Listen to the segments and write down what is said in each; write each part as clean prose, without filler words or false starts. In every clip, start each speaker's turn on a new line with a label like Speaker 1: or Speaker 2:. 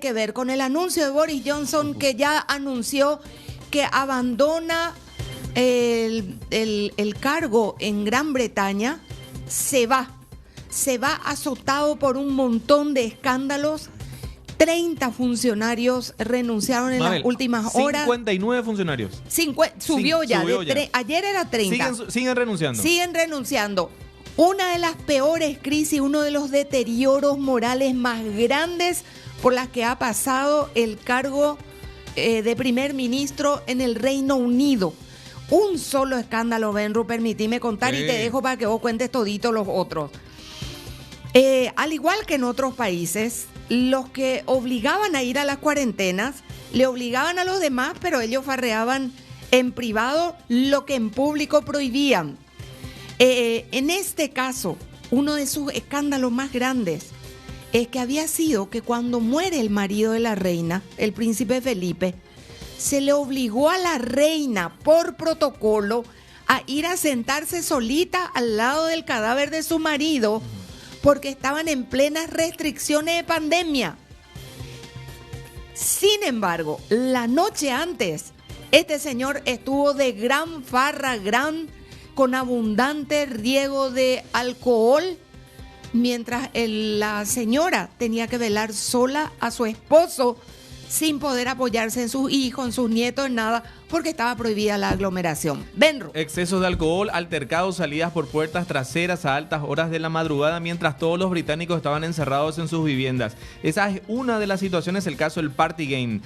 Speaker 1: que ver con el anuncio de Boris Johnson, que ya anunció que abandona el cargo en Gran Bretaña. Se va azotado por un montón de escándalos. 30 funcionarios renunciaron en las últimas horas.
Speaker 2: 59 funcionarios.
Speaker 1: Subió ya. Ayer era 30.
Speaker 2: Siguen renunciando.
Speaker 1: Siguen renunciando. Una de las peores crisis, uno de los deterioros morales más grandes por las que ha pasado el cargo de primer ministro en el Reino Unido. Un solo escándalo, Benru, permitime contar y te dejo para que vos cuentes todito los otros. Al igual que en otros países, los que obligaban a ir a las cuarentenas, le obligaban a los demás, pero ellos farreaban en privado lo que en público prohibían. En este caso, uno de sus escándalos más grandes es que había sido que cuando muere el marido de la reina, el príncipe Felipe, se le obligó a la reina por protocolo a ir a sentarse solita al lado del cadáver de su marido porque estaban en plenas restricciones de pandemia. Sin embargo, la noche antes, este señor estuvo de gran farra, con abundante riego de alcohol, mientras la señora tenía que velar sola a su esposo sin poder apoyarse en sus hijos, en sus nietos, en nada, porque estaba prohibida la aglomeración. Benro.
Speaker 2: Excesos de alcohol, altercados, salidas por puertas traseras a altas horas de la madrugada mientras todos los británicos estaban encerrados en sus viviendas. Esa es una de las situaciones, el caso del Partygate,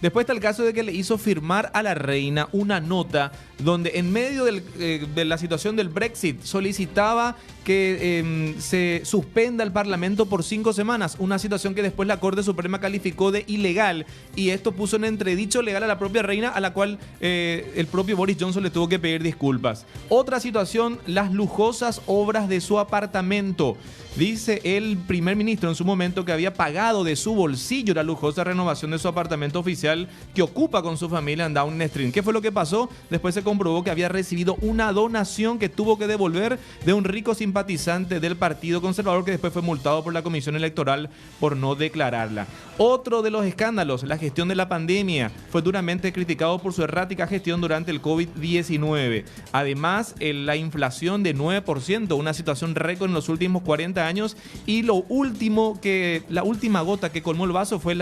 Speaker 2: Después está el caso de que le hizo firmar a la reina una nota donde en medio de la situación del Brexit solicitaba que se suspenda el Parlamento por 5 semanas, una situación que después la Corte Suprema calificó de ilegal, y esto puso en entredicho legal a la propia reina, a la cual el propio Boris Johnson le tuvo que pedir disculpas. Otra situación, las lujosas obras de su apartamento. Dice el primer ministro en su momento que había pagado de su bolsillo la lujosa renovación de su apartamento oficial que ocupa con su familia en Downing Street. ¿Qué fue lo que pasó? Después se comprobó que había recibido una donación que tuvo que devolver de un rico simpatizante del Partido Conservador, que después fue multado por la Comisión Electoral por no declararla. Otro de los escándalos, la gestión de la pandemia, fue duramente criticado por su errática gestión durante el COVID-19. Además, la inflación de 9%, una situación récord en los últimos 40 años, y la última gota que colmó el vaso fue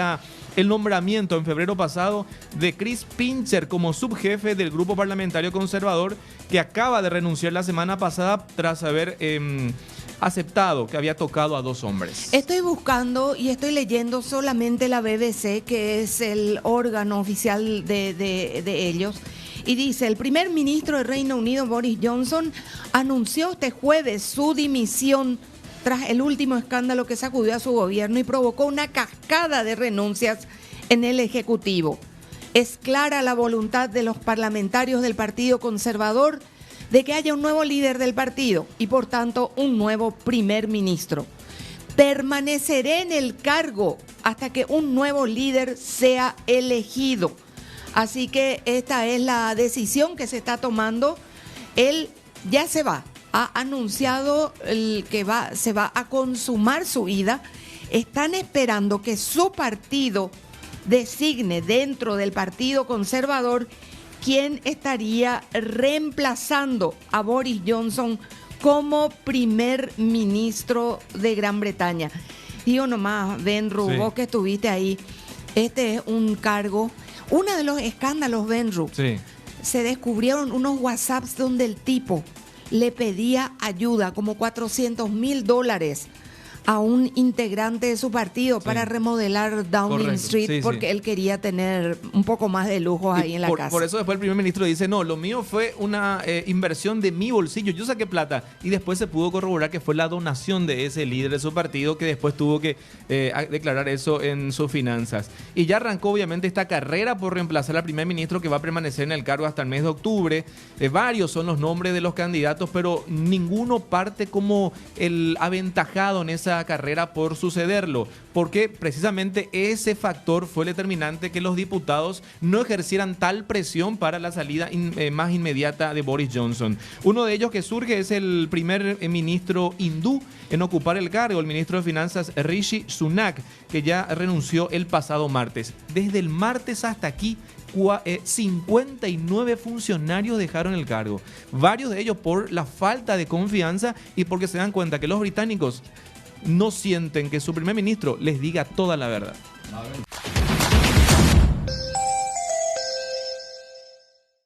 Speaker 2: el nombramiento en febrero pasado de Chris Pincher como subjefe del grupo parlamentario conservador, que acaba de renunciar la semana pasada tras haber aceptado que había tocado a 2 hombres.
Speaker 1: Estoy buscando y estoy leyendo solamente la BBC, que es el órgano oficial de ellos, y dice: el primer ministro del Reino Unido, Boris Johnson, anunció este jueves su dimisión tras el último escándalo que sacudió a su gobierno y provocó una cascada de renuncias en el Ejecutivo. Es clara la voluntad de los parlamentarios del Partido Conservador de que haya un nuevo líder del partido y, por tanto, un nuevo primer ministro. Permaneceré en el cargo hasta que un nuevo líder sea elegido. Así que esta es la decisión que se está tomando. Él ya se va. Ha anunciado que se va a consumar su ida. Están esperando que su partido designe dentro del Partido Conservador quién estaría reemplazando a Boris Johnson como primer ministro de Gran Bretaña. Digo nomás, Benru, vos que estuviste ahí, este es un cargo. Uno de los escándalos, Benru, se descubrieron unos WhatsApps donde el tipo le pedía ayuda, como $400,000 a un integrante de su partido para remodelar Downing Street, porque él quería tener un poco más de lujo ahí en la casa.
Speaker 2: Por eso después el primer ministro dice: no, lo mío fue una inversión de mi bolsillo, yo saqué plata, y después se pudo corroborar que fue la donación de ese líder de su partido, que después tuvo que declarar eso en sus finanzas. Y ya arrancó obviamente esta carrera por reemplazar al primer ministro, que va a permanecer en el cargo hasta el mes de octubre. Varios son los nombres de los candidatos, pero ninguno parte como el aventajado en esa la carrera por sucederlo, porque precisamente ese factor fue el determinante que los diputados no ejercieran tal presión para la salida más inmediata de Boris Johnson. Uno de ellos que surge es el primer ministro hindú en ocupar el cargo, el ministro de Finanzas Rishi Sunak, que ya renunció el pasado martes. Desde el martes hasta aquí, 59 funcionarios dejaron el cargo, varios de ellos por la falta de confianza y porque se dan cuenta que los británicos no sienten que su primer ministro les diga toda la verdad.